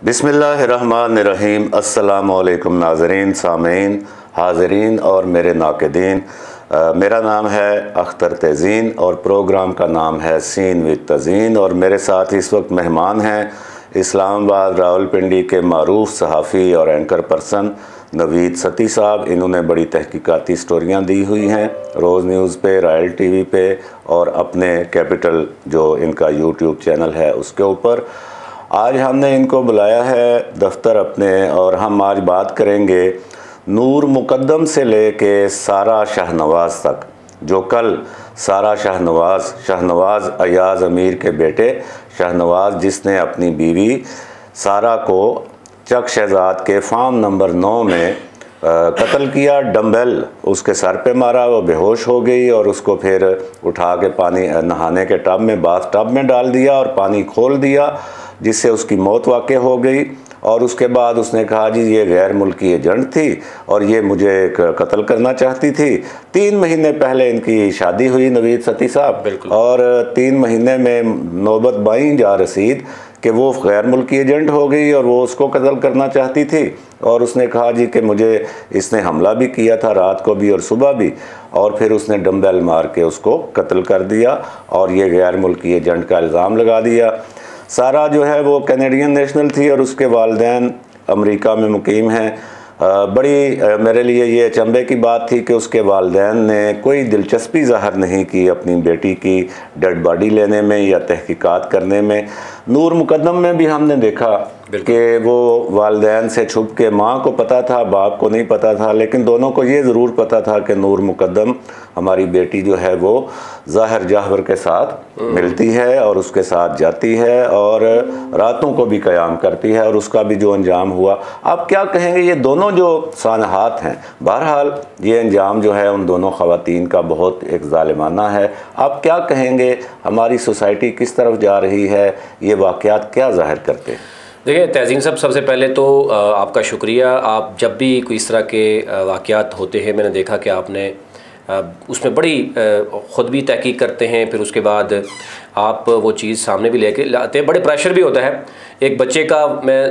बिस्मिल्लाहिर्रहमानिर्रहीम। अस्सलामुअलैकुम नाज़रीन, सामीन, हाज़रीन और मेरे नाक़िदीन। मेरा नाम है अख्तर तज़ीन और प्रोग्राम का नाम है सीन विद तज़ीन। और मेरे साथ इस वक्त मेहमान हैं इस्लामाबाद रावलपिंडी के मारूफ सहाफ़ी और एंकर पर्सन नवीद सती साहब। इन्होंने बड़ी तहकीकाती स्टोरियाँ दी हुई हैं रोज़ न्यूज़ पे, रॉयल टीवी पे और अपने कैपिटल जो इनका यूट्यूब चैनल है उसके ऊपर। आज हमने इनको बुलाया है दफ्तर अपने और हम आज बात करेंगे नूर मुकद्दम से लेके सारा शाहनवाज़ तक। जो कल सारा शाहनवाज़ अयाज़ अमीर के बेटे शाहनवाज़, जिसने अपनी बीवी सारा को चक शहजाद के फार्म नंबर 9 में कत्ल किया। डम्बेल उसके सर पे मारा, वो बेहोश हो गई और उसको फिर उठा के पानी नहाने के टब में, बाथ टब में डाल दिया और पानी खोल दिया, जिससे उसकी मौत वाक़ई हो गई। और उसके बाद उसने कहा जी ये गैर मुल्की एजेंट थी और ये मुझे कत्ल करना चाहती थी। 3 महीने पहले इनकी शादी हुई नवीद सती साहब, और 3 महीने में नौबत बाई जा रसीद कि वो गैर मुल्की एजेंट हो गई और वो उसको कत्ल करना चाहती थी। और उसने कहा जी कि मुझे इसने हमला भी किया था, रात को भी और सुबह भी, और फिर उसने डम्बेल मार के उसको कत्ल कर दिया और ये गैर मुल्की एजेंट का इल्ज़ाम लगा दिया। सारा जो है वो कैनेडियन नेशनल थी और उसके वालिदैन अमेरिका में मुकीम हैं। बड़ी मेरे लिए ये अचंभे की बात थी कि उसके वालिदैन ने कोई दिलचस्पी ज़ाहिर नहीं की अपनी बेटी की डेड बॉडी लेने में या तहकीकात करने में। नूर मुकद्दम में भी हमने देखा कि वो वालिदैन से छुप के, माँ को पता था बाप को नहीं पता था, लेकिन दोनों को ये ज़रूर पता था कि नूर मुकद्दम हमारी बेटी जो है वो ज़ाहिर जाहवर के साथ मिलती है और उसके साथ जाती है और रातों को भी क़याम करती है और उसका भी जो अंजाम हुआ। आप क्या कहेंगे, ये दोनों जो सानहात हैं, बहरहाल ये अंजाम जो है उन दोनों ख़वातीन का बहुत एक ज़ालिमाना है। आप क्या कहेंगे, हमारी सोसाइटी किस तरफ जा रही है, ये वाक़यात क्या ज़ाहिर करते हैं? देखिए तज़ीन साहब, सबसे पहले तो आपका शुक्रिया। आप जब भी कोई इस तरह के वाक़यात होते हैं, मैंने देखा कि आपने उसमें बड़ी ख़ुद भी तहकीक करते हैं, फिर उसके बाद आप वो चीज़ सामने भी लेके लाते हैं। बड़े प्रेशर भी होता है एक बच्चे का।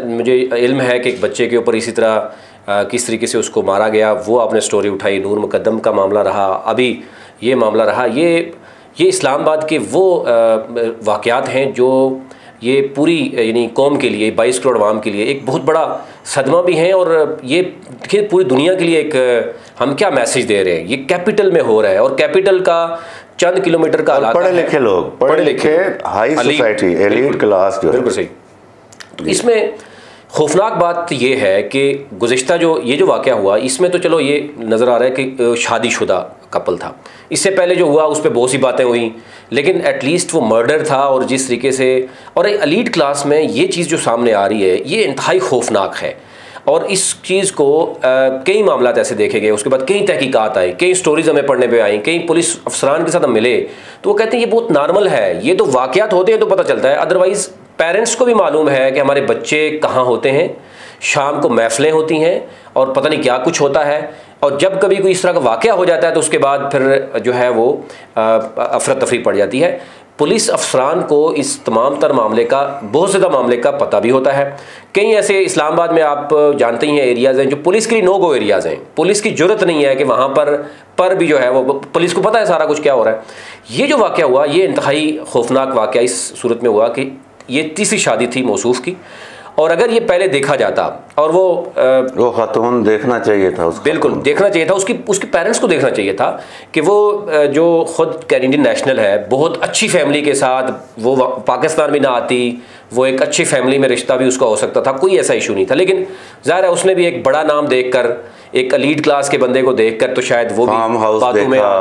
मुझे इल्म है कि एक बच्चे के ऊपर इसी तरह किस तरीके से उसको मारा गया, वो आपने स्टोरी उठाई। नूर मुकद्दम का मामला रहा, अभी ये मामला रहा। ये इस्लामाबाद के वो वाक़यात हैं जो ये पूरी यानी कौम के लिए, 22 करोड़ आवाम के लिए एक बहुत बड़ा सदमा भी हैं। और ये पूरी दुनिया के लिए एक हम क्या मैसेज दे रहे हैं, ये कैपिटल में हो रहा है और कैपिटल का चंद किलोमीटर का इलाका, पढ़े लिखे लोग, पढ़े लिखे हाई सोसाइटी, एलीट क्लास जो है। बिल्कुल सही। इसमें खौफनाक बात ये है कि गुज़िश्ता ये जो वाक़या हुआ, इसमें तो चलो ये नज़र आ रहा है कि शादीशुदा कपल था। इससे पहले जो हुआ उस पर बहुत सी बातें हुई, लेकिन एटलीस्ट वो मर्डर था। और जिस तरीके से और एक एलीट क्लास में ये चीज़ जो सामने आ रही है, ये इंतहाई खौफनाक है। और इस चीज़ को कई मामला ऐसे देखे गए, उसके बाद कई तहकीकात आई, कई स्टोरीज़ हमें पढ़ने पे आई, कई पुलिस अफसरान के साथ हम मिले तो वो कहते हैं ये बहुत नॉर्मल है, ये तो वाक़यात होते हैं तो पता चलता है। अदरवाइज़ पेरेंट्स को भी मालूम है कि हमारे बच्चे कहाँ होते हैं, शाम को महफ़िलें होती हैं और पता नहीं क्या कुछ होता है। और जब कभी कोई इस तरह का वाक़या हो जाता है तो उसके बाद फिर जो है वो अफरा तफरी पड़ जाती है। पुलिस अफसरान को इस तमाम तर मामले का, बहुत ज़्यादा मामले का पता भी होता है। कई ऐसे इस्लामाबाद में आप जानते ही हैं एरियाज़ हैं जो पुलिस के लिए नो गो एरियाज़ हैं, पुलिस की ज़रूरत नहीं है कि वहाँ पर भी जो है वो पुलिस को पता है सारा कुछ क्या हो रहा है। ये जो वाक़या हुआ, ये इंतहाई खौफनाक वाक़या इस सूरत में हुआ कि ये तीसरी शादी थी मौसूफ़ की, और अगर ये पहले देखा जाता और वो खातून देखना चाहिए था, उसको बिल्कुल देखना चाहिए था, उसके पेरेंट्स को देखना चाहिए था कि वो जो ख़ुद कैनेडियन नेशनल है, बहुत अच्छी फैमिली के साथ वो पाकिस्तान भी ना आती, वो एक अच्छी फैमिली में रिश्ता भी उसका हो सकता था, कोई ऐसा इशू नहीं था। लेकिन ज़ाहिर है उसने भी एक बड़ा नाम देखकर, एक एलीट क्लास के बंदे को देखकर तो शायद वो फार्म हाउस देखा,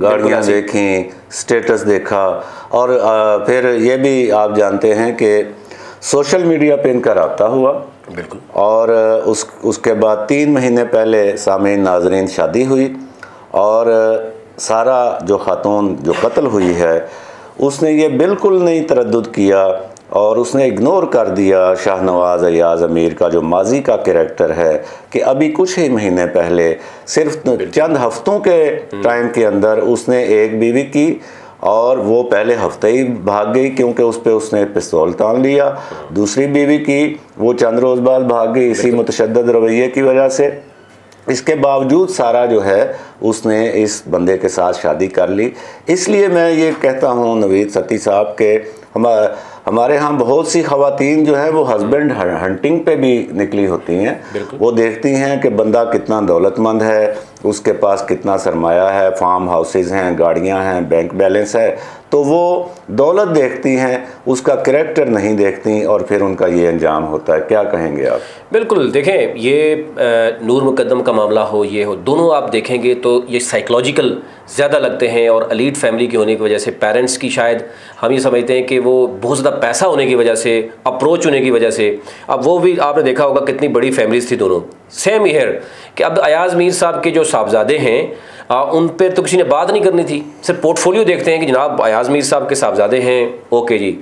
गाड़ियाँ देखी, स्टेटस देखा। और फिर ये भी आप जानते हैं कि सोशल मीडिया पे इनका रब्ता हुआ। बिल्कुल। और उसके बाद 3 महीने पहले सामीन नाजरीन शादी हुई और सारा जो खातून जो कत्ल हुई है उसने ये बिल्कुल नहीं तरद्दुद किया और उसने इग्नोर कर दिया शाहनवाज़ अयाज़ अमीर का जो माजी का कैरेक्टर है कि अभी कुछ ही महीने पहले, सिर्फ चंद हफ्तों के टाइम के अंदर उसने एक बीवी की और वो पहले हफ्ते ही भाग गई क्योंकि उस पर उसने पिस्तौल तान लिया। दूसरी बीवी की वो चंद रोज़ बाद भाग गई इसी मुतशद्दद रवैये की वजह से। इसके बावजूद सारा जो है उसने इस बंदे के साथ शादी कर ली। इसलिए मैं ये कहता हूँ नवीद सती साहब के हमारे यहाँ बहुत सी ख़वातीन जो है वो हस्बैंड हंटिंग पे भी निकली होती हैं। वो देखती हैं कि बंदा कितना दौलतमंद है, उसके पास कितना सरमाया है, फार्म हाउसेज हैं, गाड़ियाँ हैं, बैंक बैलेंस है, तो वो दौलत देखती हैं, उसका करैक्टर नहीं देखती और फिर उनका ये अंजाम होता है। क्या कहेंगे आप? बिल्कुल, देखें ये नूर मुकद्दम का मामला हो, ये हो, दोनों आप देखेंगे तो ये साइकोलॉजिकल ज़्यादा लगते हैं और एलीट फैमिली की होने की वजह से पेरेंट्स की शायद हम ये समझते हैं कि वो बहुत ज़्यादा पैसा होने की वजह से, अप्रोच होने की वजह से, अब वो भी आपने देखा होगा कितनी बड़ी फैमिलीज थी दोनों। सेम हीयर कि अब अयाज़ मीर साहब के जो साहबजादे हैं उन पर तो किसी ने बात नहीं करनी थी, सिर्फ पोर्टफोलियो देखते हैं कि जनाब अयाज़ मीर साहब के साहबजादे हैं, ओके जी।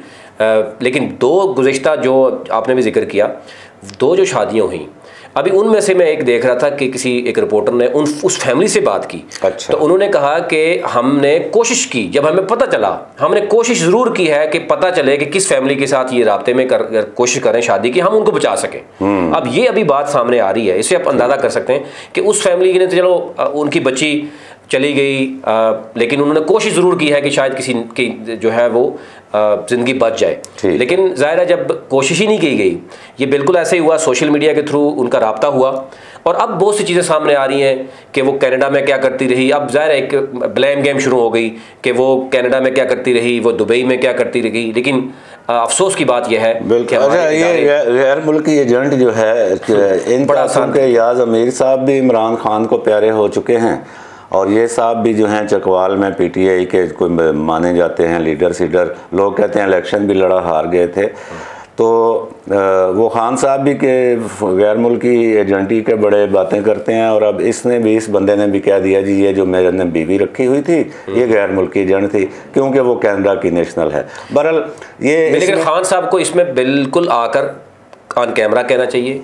लेकिन दो गुज़िश्ता जो आपने भी जिक्र किया, दो जो शादियाँ हुई, अभी उनमें से मैं एक देख रहा था कि किसी एक रिपोर्टर ने उस फैमिली से बात की। अच्छा। तो उन्होंने कहा कि हमने कोशिश की, जब हमें पता चला, हमने कोशिश ज़रूर की है कि पता चले कि किस फैमिली के साथ ये राब्ते में कोशिश करें शादी की, हम उनको बचा सकें। अब ये अभी बात सामने आ रही है, इससे आप अंदाज़ा कर सकते हैं कि उस फैमिली की ने तो चलो उनकी बच्ची चली गई, लेकिन उन्होंने कोशिश ज़रूर की है कि शायद किसी की जो है वो ज़िंदगी बच जाए। लेकिन ज़ाहिर है जब कोशिश ही नहीं की गई, ये बिल्कुल ऐसे ही हुआ, सोशल मीडिया के थ्रू उनका राब्ता हुआ और अब बहुत सी चीज़ें सामने आ रही हैं कि वो कनाडा में क्या करती रही। अब ज़ाहिर है एक ब्लेम गेम शुरू हो गई कि वो कनाडा में क्या करती रही, वो दुबई में क्या करती रही। लेकिन अफसोस की बात यह है कि ये गैर मुल्की एजेंट जो है इन बड़ा अयाज़ अमीर साहब भी इमरान खान को प्यारे हो चुके हैं और ये साहब भी जो हैं चकवाल में पीटीआई के कोई माने जाते हैं लीडर सीडर। लोग कहते हैं इलेक्शन भी लड़ा हार गए थे। तो वो खान साहब भी के गैर मुल्की एजेंटी के बड़े बातें करते हैं और अब इसने भी, इस बंदे ने भी कह दिया जी ये जो मेरे ने बीवी रखी हुई थी ये गैर मुल्की एजेंट थी क्योंकि वो कनाडा की नेशनल है। बहरहाल ये लेकिन खान साहब को इसमें बिल्कुल आकर ऑन कैमरा कहना चाहिए,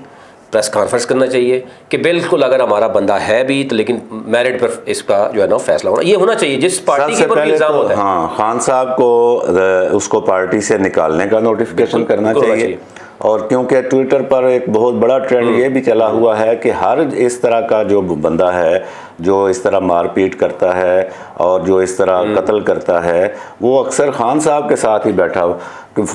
प्रेस कॉन्फ्रेंस करना चाहिए कि बिल्कुल अगर हमारा बंदा है भी तो लेकिन मेरिट पर इसका जो है ना फैसला होना ये होना चाहिए जिस पार्टी के ऊपर इल्ज़ाम होता है। हाँ, खान साहब को उसको पार्टी से निकालने का नोटिफिकेशन करना चाहिए। और क्योंकि ट्विटर पर एक बहुत बड़ा ट्रेंड ये भी चला हुआ है कि हर इस तरह का जो बंदा है जो इस तरह मारपीट करता है और जो इस तरह कत्ल करता है वो अक्सर खान साहब के साथ ही बैठा हो।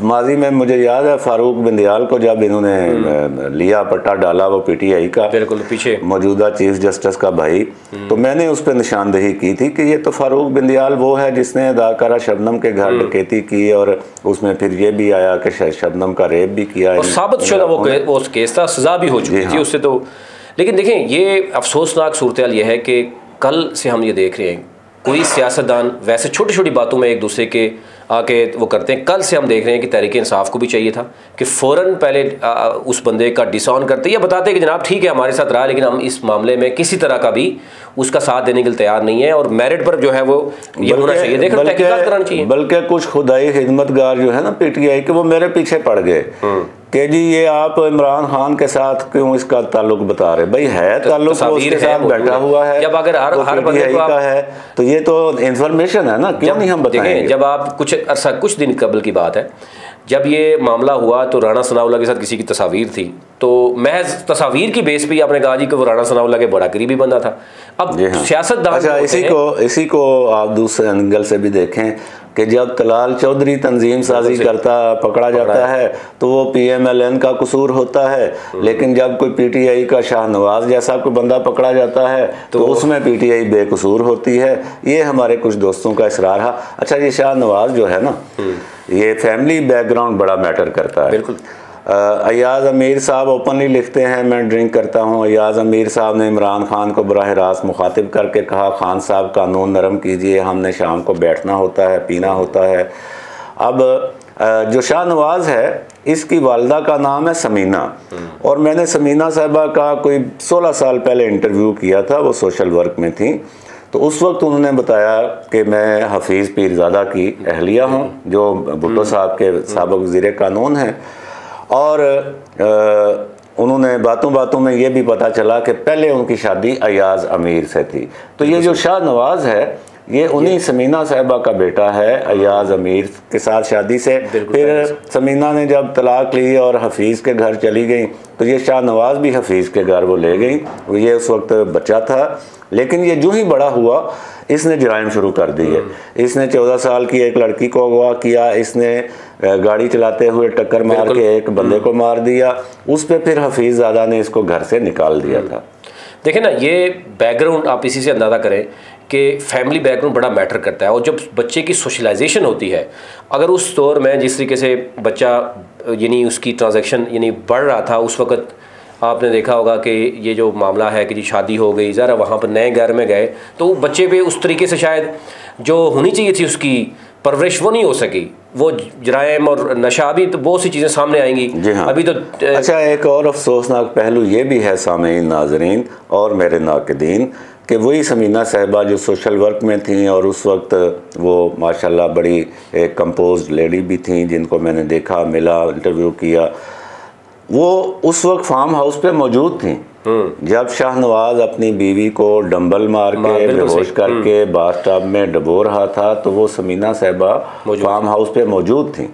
माजी में मुझे याद है फारूक बिंदियाल को जब इन्होंने लिया पट्टा डाला वो पीटीआई का, बिल्कुल पीछे मौजूदा चीफ जस्टिस का भाई, तो मैंने उस पर निशानदेही की थी कि ये तो फारूक बिंदियाल वो है जिसने अदाकारा शबनम के घर डकैती की और उसमें फिर ये भी आया कि शबनम का रेप भी किया और साबित शुदा वो केस था, सजा भी हो चुकी थी उससे। तो लेकिन देखें ये अफसोसनाक सूरत हाल ये है कि कल से हम ये देख रहे हैं कोई सियासतदान वैसे छोटी छोटी बातों में एक दूसरे के आके वो करते हैं। कल से हम देख रहे हैं कि तहरीक इंसाफ को भी चाहिए था कि फ़ौरन पहले उस बंदे का डिसऑन करते या बताते कि जनाब ठीक है हमारे साथ रहा लेकिन हम इस मामले में किसी तरह का भी उसका साथ देने के लिए तैयार नहीं है और मेरिट पर जो है वो ये होना चाहिए, देखो तहकीकात करानी चाहिए। बल्कि कुछ खुदाई खिदमतगार जो है ना पीटीआई के वो मेरे पीछे पड़ गए कि जी ये आप इमरान खान के साथ क्यों इसका ताल्लुक बता रहे। भाई है ताल्लुक तो उसके साथ बैठा हुआ है, जब अगर हर बंदे को है तो ये तो इंफॉर्मेशन है ना, क्यों नहीं हम बताएंगे। जब आप कुछ दिन कबल की बात है जब ये मामला हुआ तो राणा सनाउल्ला के साथ किसी की तस्वीर थी तो महज तस्वीर की बेस पे आपने कहा जी कि वो राणा सनाउल्ला के बड़ा करीबी बंदा था। अब सियासतदान अच्छा इसी को आप दूसरे एंगल से भी देखें कि जब तलाल चौधरी तंजीम साजी करता पकड़ा जाता है तो वो PMLN का कसूर होता है, लेकिन जब कोई PTI का शाहनवाज जैसा कोई बंदा पकड़ा जाता है तो उसमें PTI बेकसूर होती है। ये हमारे कुछ दोस्तों का इसरार है। अच्छा ये शाहनवाज जो है ना ये फैमिली बैकग्राउंड बड़ा मैटर करता है। बिल्कुल। अयाज़ अमीर साहब ओपनली लिखते हैं मैं ड्रिंक करता हूँ। अयाज़ अमीर साहब ने इमरान खान को बराह रास्त मुखातिब करके कहा खान साहब कानून नरम कीजिए, हमने शाम को बैठना होता है पीना होता है। अब जो शाहनवाज है इसकी वालदा का नाम है समीना और मैंने समीना साहबा का कोई 16 साल पहले इंटरव्यू किया था, वो सोशल वर्क में थी। तो उस वक्त उन्होंने बताया कि मैं हफीज़ पीरज़ादा की अहलिया हूँ जो भुट्टो साहब के साबिक़ वज़ीर कानून हैं और उन्होंने बातों बातों में ये भी पता चला कि पहले उनकी शादी अयाज़ अमीर से थी। तो ये जो शाहनवाज है ये उन्हीं समीना साहिबा का बेटा है, अयाज अमीर के साथ शादी से। फिर समीना ने जब तलाक ली और हफीज़ के घर चली गई तो ये शाहनवाज भी हफीज़ के घर वो ले गई। ये उस वक्त बच्चा था, लेकिन ये जो ही बड़ा हुआ इसने जराइम शुरू कर दिए। इसने 14 साल की एक लड़की को अगवा किया, इसने गाड़ी चलाते हुए टक्कर मार के एक बंदे को मार दिया। उस पर फिर हफीज़-ज़ादा ने इसको घर से निकाल दिया था। देखें ना, ये बैकग्राउंड आप इसी से अंदाज़ा करें कि फैमिली बैकग्राउंड बड़ा मैटर करता है। और जब बच्चे की सोशलाइजेशन होती है, अगर उस दौर में जिस तरीके से बच्चा यानी उसकी ट्रांजैक्शन यानी बढ़ रहा था, उस वक़्त आपने देखा होगा कि ये जो मामला है कि जी शादी हो गई, ज़रा वहाँ पर नए घर में गए तो बच्चे पे उस तरीके से शायद जो होनी चाहिए थी उसकी परवरिश वो नहीं हो सकी। वो जराइम और नशा भी, तो बहुत सी चीज़ें सामने आएंगी। जी हाँ। अभी तो अच्छा, एक और अफसोसनाक पहलू ये भी है सामीन, नाजरीन और मेरे नाक़दीन, कि वही समीना साहिबा जो सोशल वर्क में थी और उस वक्त वो माशाल्लाह बड़ी एक कंपोज्ड लेडी भी थी, जिनको मैंने देखा, मिला, इंटरव्यू किया, वो उस वक्त फार्म हाउस पे मौजूद थी जब शाहनवाज अपनी बीवी को डंबल मार के बेहोश करके बाथटब में डबो रहा था, तो वो समीना साहिबा फार्म हाउस पे मौजूद थी।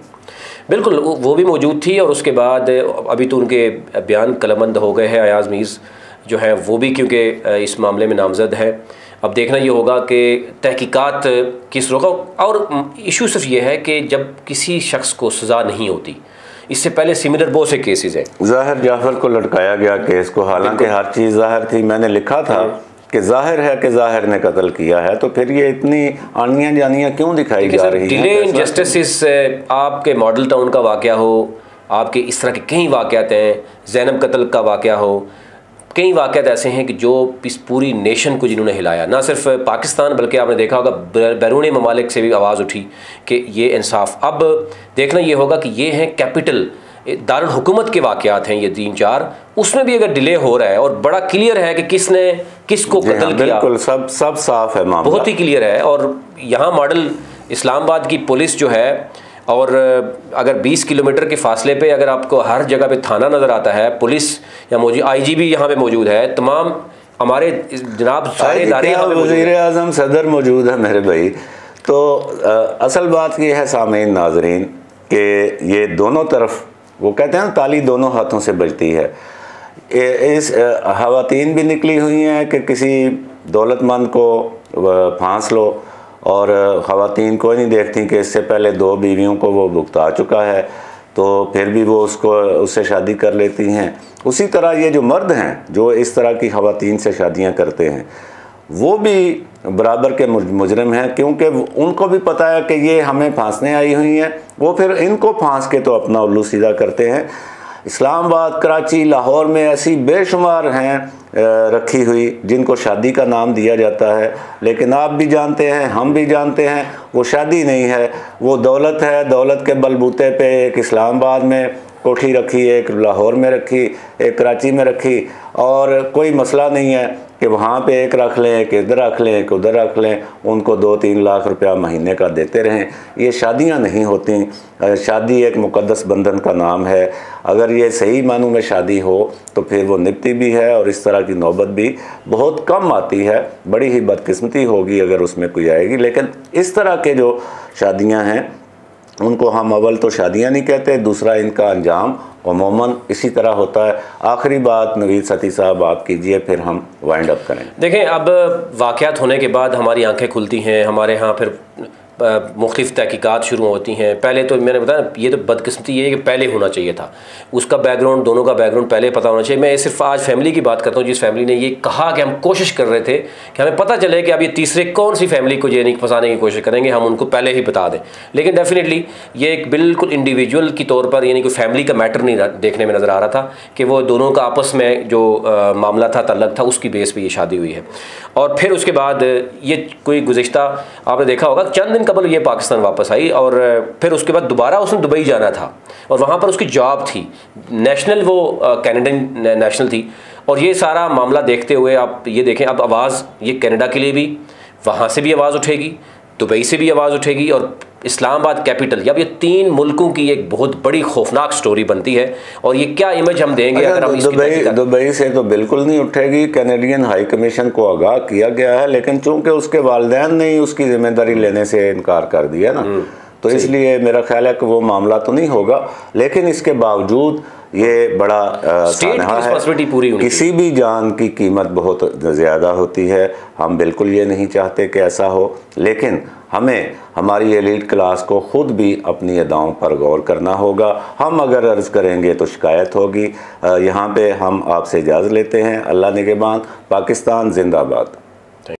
बिल्कुल, वो भी मौजूद थी। और उसके बाद अभी तो उनके बयान कलमबंद हो गए हैं। अयाज मीज़ जो है वो भी क्योंकि इस मामले में नामजद है। अब देखना ये होगा कि तहकीकात किस रोका। और इशू सिर्फ ये है कि जब किसी शख्स को सज़ा नहीं होती, इससे पहले सिमिलर बहुत से केसेस हैं। ज़ाहिर जाफ़र को लटकाया गया केस को, हालांकि हर चीज़ ज़ाहिर थी। मैंने लिखा था कि ज़ाहिर है कि ज़ाहिर ने कत्ल किया है, तो फिर ये इतनी आनियाँ जानियाँ क्यों दिखाई जा रही हैं? डिले इन जस्टिस, आपके मॉडल टाउन का वाक़या हो, आपके इस तरह के कई वाक़यात हैं, ज़ैनब कत्ल का वाक़या हो, कई वाक़यात ऐसे हैं कि जो इस पूरी नेशन को जिन्होंने हिलाया, ना सिर्फ पाकिस्तान बल्कि आपने देखा होगा बैरूनी ममालिक से भी आवाज़ उठी कि ये इंसाफ। अब देखना ये होगा कि ये हैं कैपिटल दारुल हुकूमत के वाक़यात हैं ये 3-4, उसमें भी अगर डिले हो रहा है और बड़ा क्लियर है कि किसने किसको कत्ल किया, बिल्कुल सब साफ है मामला, बहुत ही क्लियर है। और यहाँ मॉडल इस्लामाबाद की पुलिस जो है, और अगर 20 किलोमीटर के फासले पे अगर आपको हर जगह पे थाना नज़र आता है, पुलिस या मौजूद IG भी यहाँ पे मौजूद है, तमाम हमारे जनाब सारे इदारे, वज़ीर-ए-आज़म सदर मौजूद है मेरे भाई। तो असल बात ये है सामीन नाजरीन कि ये दोनों तरफ, वो कहते हैं ना ताली दोनों हाथों से बजती है। इस ख़वातीन भी निकली हुई हैं कि किसी दौलतमंद को फांस लो, और ख़वातीन कोई नहीं देखती कि इससे पहले 2 बीवियों को वो भुगता चुका है, तो फिर भी वो उससे शादी कर लेती हैं। उसी तरह ये जो मर्द हैं जो इस तरह की ख़वातीन से शादियां करते हैं, वो भी बराबर के मुजरिम हैं, क्योंकि उनको भी पता है कि ये हमें फांसने आई हुई हैं। वो फिर इनको फांस के तो अपना उल्लू सीधा करते हैं। इस्लामाबाद, कराची, लाहौर में ऐसी बेशुमार हैं रखी हुई जिनको शादी का नाम दिया जाता है, लेकिन आप भी जानते हैं, हम भी जानते हैं, वो शादी नहीं है, वो दौलत है। दौलत के बलबूते पे एक इस्लामाबाद में कोठी रखी, एक लाहौर में रखी, एक कराची में रखी, और कोई मसला नहीं है कि वहाँ पे एक रख लें, एक इधर रख लें, एक उधर रख लें, उनको 2-3 लाख रुपया महीने का देते रहें। ये शादियाँ नहीं होती। शादी एक मुक़द्दस बंधन का नाम है। अगर ये सही मानों में शादी हो तो फिर वो निभती भी है, और इस तरह की नौबत भी बहुत कम आती है। बड़ी ही बदकिस्मती होगी अगर उसमें कोई आएगी। लेकिन इस तरह के जो शादियाँ हैं उनको हम अव्वल तो शादियाँ नहीं कहते, दूसरा इनका अंजाम अमूमन इसी तरह होता है। आखिरी बात नवीद सती साहब आप कीजिए, फिर हम वाइंड अप करें। देखें, अब वाक़यात होने के बाद हमारी आंखें खुलती हैं, हमारे यहाँ फिर मुख्तलिफ़ तहकीकात शुरू होती हैं। पहले तो मैंने बताया ये तो बदकिस्मती ये है कि पहले होना चाहिए था, उसका बैकग्राउंड, दोनों का बैकग्राउंड पहले पता होना चाहिए। मैं सिर्फ आज फैमिली की बात करता हूँ जिस फैमिली ने ये कहा कि हम कोशिश कर रहे थे कि हमें पता चले कि अब ये तीसरे कौन सी फैमिली को ये फंसाने की कोशिश करेंगे, हम उनको पहले ही बता दें। लेकिन डेफिनेटली ये एक बिल्कुल इंडिविजुअल की तौर पर, यानी कोई फैमिली का मैटर नहीं देखने में नज़र आ रहा था कि वो दोनों का आपस में जो मामला था, तल्लक था, उसकी बेस पर ये शादी हुई है। और फिर उसके बाद ये कोई गुज़िश्ता आपने देखा होगा चंद दिन कबल ये पाकिस्तान वापस आई, और फिर उसके बाद दोबारा उसने दुबई जाना था, और वहाँ पर उसकी जॉब थी नेशनल, वो कैनेडियन नेशनल थी। और ये सारा मामला देखते हुए आप ये देखें, अब आवाज़ ये कनाडा के लिए भी, वहाँ से भी आवाज़ उठेगी, दुबई से भी आवाज़ उठेगी, और इस्लामाबाद कैपिटल, या ये 3 मुल्कों की एक बहुत बड़ी खौफनाक स्टोरी बनती है। और ये क्या इमेज हम देंगे अगर हम दुबई से तो बिल्कुल नहीं उठेगी। कैनेडियन हाई कमीशन को आगाह किया गया है, लेकिन चूंकि उसके वालिदैन ने ही उसकी जिम्मेदारी लेने से इनकार कर दिया ना, तो इसलिए मेरा ख्याल है कि वो मामला तो नहीं होगा। लेकिन इसके बावजूद ये बड़ा सानहा है, पूरी किसी भी जान की कीमत बहुत ज़्यादा होती है। हम बिल्कुल ये नहीं चाहते कि ऐसा हो, लेकिन हमें हमारी एलीट क्लास को ख़ुद भी अपनी अदाओं पर गौर करना होगा। हम अगर अर्ज़ करेंगे तो शिकायत होगी। यहाँ पे हम आपसे इजाज़त लेते हैं। अल्लाह निगहबान। पाकिस्तान जिंदाबाद।